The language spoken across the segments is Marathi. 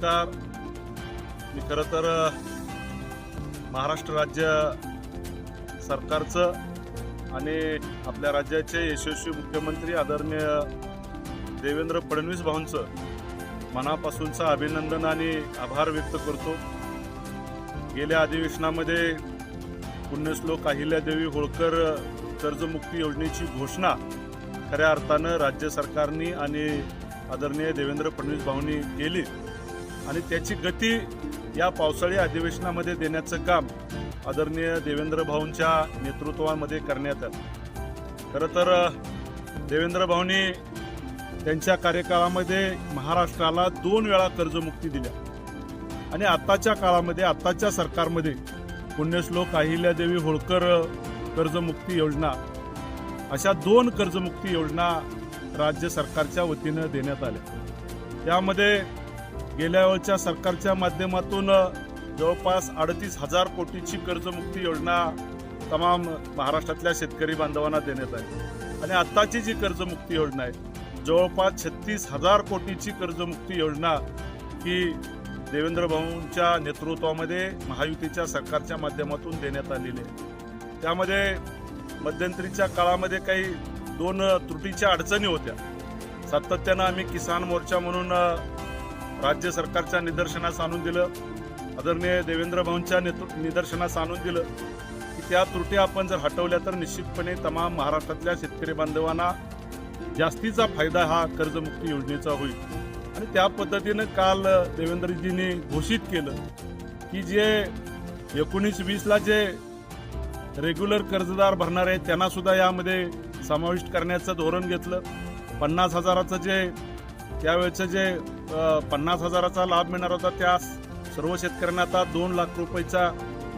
नमस्कार. मी खरं तर महाराष्ट्र राज्य सरकारचं आणि आपल्या राज्याचे यशस्वी मुख्यमंत्री आदरणीय देवेंद्र फडणवीस भाऊंचं मनापासूनचं अभिनंदन आणि आभार व्यक्त करतो. गेल्या अधिवेशनामध्ये पुण्यश्लोक अहिल्यादेवी होळकर कर्जमुक्ती योजनेची घोषणा खऱ्या अर्थानं राज्य सरकारने आणि आदरणीय देवेंद्र फडणवीस भाऊंनी केली आणि त्याची गती या पावसाळी अधिवेशनामध्ये देण्याचं काम आदरणीय देवेंद्र भाऊंच्या नेतृत्वामध्ये करण्यात आलं. खरं तर देवेंद्र भाऊंनी त्यांच्या कार्यकाळामध्ये महाराष्ट्राला 2 वेळा कर्जमुक्ती दिल्या आणि आताच्या काळामध्ये आताच्या सरकारमध्ये पुण्यश्लोक अहिल्यादेवी होळकर कर्जमुक्ती योजना अशा 2 कर्जमुक्ती योजना राज्य सरकारच्या वतीनं देण्यात आल्या. त्यामध्ये गेल्या वेळच्या सरकारच्या माध्यमातून जवळपास 38,000 कोटीची कर्जमुक्ती योजना तमाम महाराष्ट्रातल्या शेतकरी बांधवांना देण्यात आली आणि आत्ताची जी कर्जमुक्ती योजना आहे जवळपास 36,000 कोटीची कर्जमुक्ती योजना ही देवेंद्र भाऊंच्या नेतृत्वामध्ये महायुतीच्या सरकारच्या माध्यमातून देण्यात आलेली आहे. त्यामध्ये मध्यंतरीच्या काळामध्ये काही 2 त्रुटीच्या अडचणी होत्या. सातत्यानं आम्ही किसान मोर्चा म्हणून राज्य सरकारच्या निदर्शनास आणून दिलं, आदरणीय देवेंद्र भाऊंच्या निदर्शनास आणून दिलं की त्या त्रुटी आपण जर हटवल्या तर निश्चितपणे तमाम महाराष्ट्रातल्या शेतकरी बांधवांना जास्तीचा फायदा हा कर्जमुक्ती योजनेचा होईल. आणि त्या पद्धतीनं काल देवेंद्रजींनी घोषित केलं की जे 19-20ला जे रेग्युलर कर्जदार भरणार आहेत त्यांना सुद्धा यामध्ये समाविष्ट करण्याचं धोरण घेतलं. 50,000चं जे त्यावेळेचं जे 50,000चा लाभ मिळणार होता त्या सर्व शेतकऱ्यांना आता 2 लाख रुपयाचा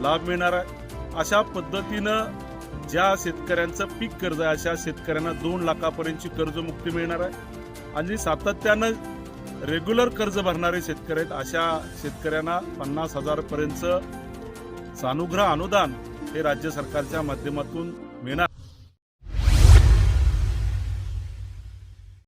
लाभ मिळणार आहे. अशा पद्धतीनं ज्या शेतकऱ्यांचं पीक कर्ज आहे अशा शेतकऱ्यांना 2 लाखापर्यंतची कर्जमुक्ती मिळणार आहे आणि सातत्यानं रेग्युलर कर्ज भरणारे शेतकरी आहेत अशा शेतकऱ्यांना 50,000 पर्यंतचं सानुग्रह अनुदान हे राज्य सरकारच्या माध्यमातून